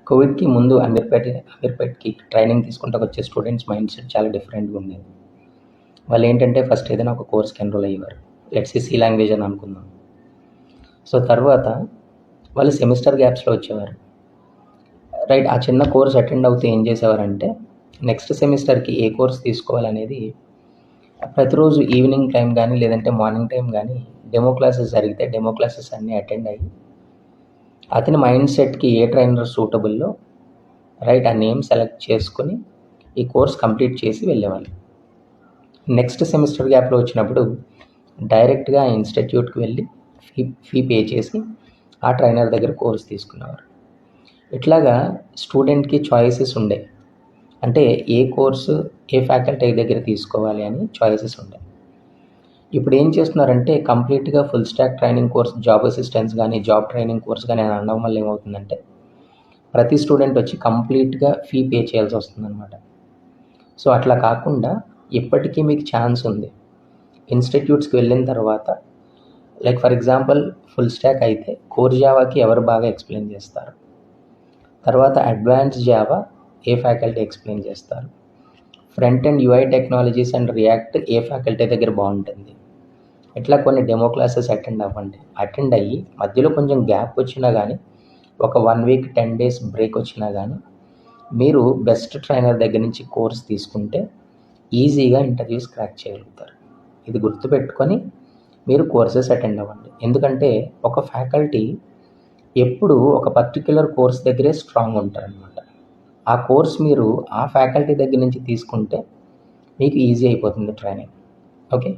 కోవిడ్‌కి ముందు అమీర్పేట్‌కి ట్రైనింగ్ తీసుకుంటూ వచ్చే స్టూడెంట్స్ మైండ్ సెట్ చాలా డిఫరెంట్‌గా ఉండేది. వాళ్ళేంటంటే ఫస్ట్ ఏదైనా ఒక కోర్స్‌కి ఎన్రోల్ అయ్యేవారు. లెట్స్ సే సి లాంగ్వేజ్ అని అనుకుందాం. సో తర్వాత వాళ్ళు సెమిస్టర్ గ్యాప్స్‌లో వచ్చేవారు. రైట్, ఆ చిన్న కోర్స్ అటెండ్ అవుతూ ఏం చేసేవారంటే నెక్స్ట్ సెమిస్టర్‌కి ఏ కోర్స్ తీసుకోవాలనేది ప్రతిరోజు ఈవినింగ్ టైం కానీ లేదంటే మార్నింగ్ టైం కానీ డెమో క్లాసెస్ జరిగితే డెమో క్లాసెస్ అన్నీ అటెండ్ అయ్యి అతని మైండ్ సెట్‌కి ఏ ట్రైనర్ సూటబుల్లో రైట్ ఆ నేమ్ సెలెక్ట్ చేసుకొని ఈ కోర్స్ కంప్లీట్ చేసి వెళ్ళేవాళ్ళు. నెక్స్ట్ సెమిస్టర్ గ్యాప్లో వచ్చినప్పుడు డైరెక్ట్గా ఆ ఇన్స్టిట్యూట్కి వెళ్ళి ఫీ పే చేసి ఆ ట్రైనర్ దగ్గర కోర్స్ తీసుకునేవారు. ఇట్లాగా స్టూడెంట్కి చాయిసెస్ ఉండే, అంటే ఏ కోర్సు ఏ ఫ్యాకల్టీ దగ్గర తీసుకోవాలి అని చాయిసెస్ ఉండే. ఇప్పుడు ఏం చేస్తున్నారంటే కంప్లీట్గా full stock training course, job assistance కానీ జాబ్ ట్రైనింగ్ కోర్స్ కానీ అని అనడం వల్ల ఏమవుతుందంటే ప్రతి స్టూడెంట్ వచ్చి కంప్లీట్గా ఫీ పే చేయాల్సి వస్తుందన్నమాట. సో అట్లా కాకుండా ఇప్పటికీ మీకు ఛాన్స్ ఉంది. ఇన్స్టిట్యూట్స్కి వెళ్ళిన తర్వాత like for example full stock అయితే కోర్ జావాకి ఎవరు బాగా ఎక్స్ప్లెయిన్ చేస్తారు, తర్వాత అడ్వాన్స్ జావా ఏ ఫ్యాకల్టీ ఎక్స్ప్లెయిన్ చేస్తారు, front and UI technologies and react A faculty దగ్గర బాగుంటుంది, ఇట్లా కొన్ని డెమో క్లాసెస్ అటెండ్ అయ్యి మధ్యలో కొంచెం గ్యాప్ వచ్చినా కానీ ఒక 1 వీక్ 10 డేస్ బ్రేక్ వచ్చినా కానీ మీరు బెస్ట్ ట్రైనర్ దగ్గర నుంచి కోర్స్ తీసుకుంటే ఈజీగా ఇంటర్వ్యూస్ క్రాక్ చేయగలుగుతారు. ఇది గుర్తుపెట్టుకొని మీరు కోర్సెస్ అటెండ్ అవ్వండి. ఎందుకంటే ఒక ఫ్యాకల్టీ ఎప్పుడు ఒక పర్టిక్యులర్ కోర్స్ దగ్గరే స్ట్రాంగ్ ఉంటారనమాట. ఆ కోర్స్ మీరు ఆ ఫ్యాకల్టీ దగ్గర నుంచి తీసుకుంటే మీకు ఈజీ అయిపోతుంది ట్రైనింగ్. ఓకే.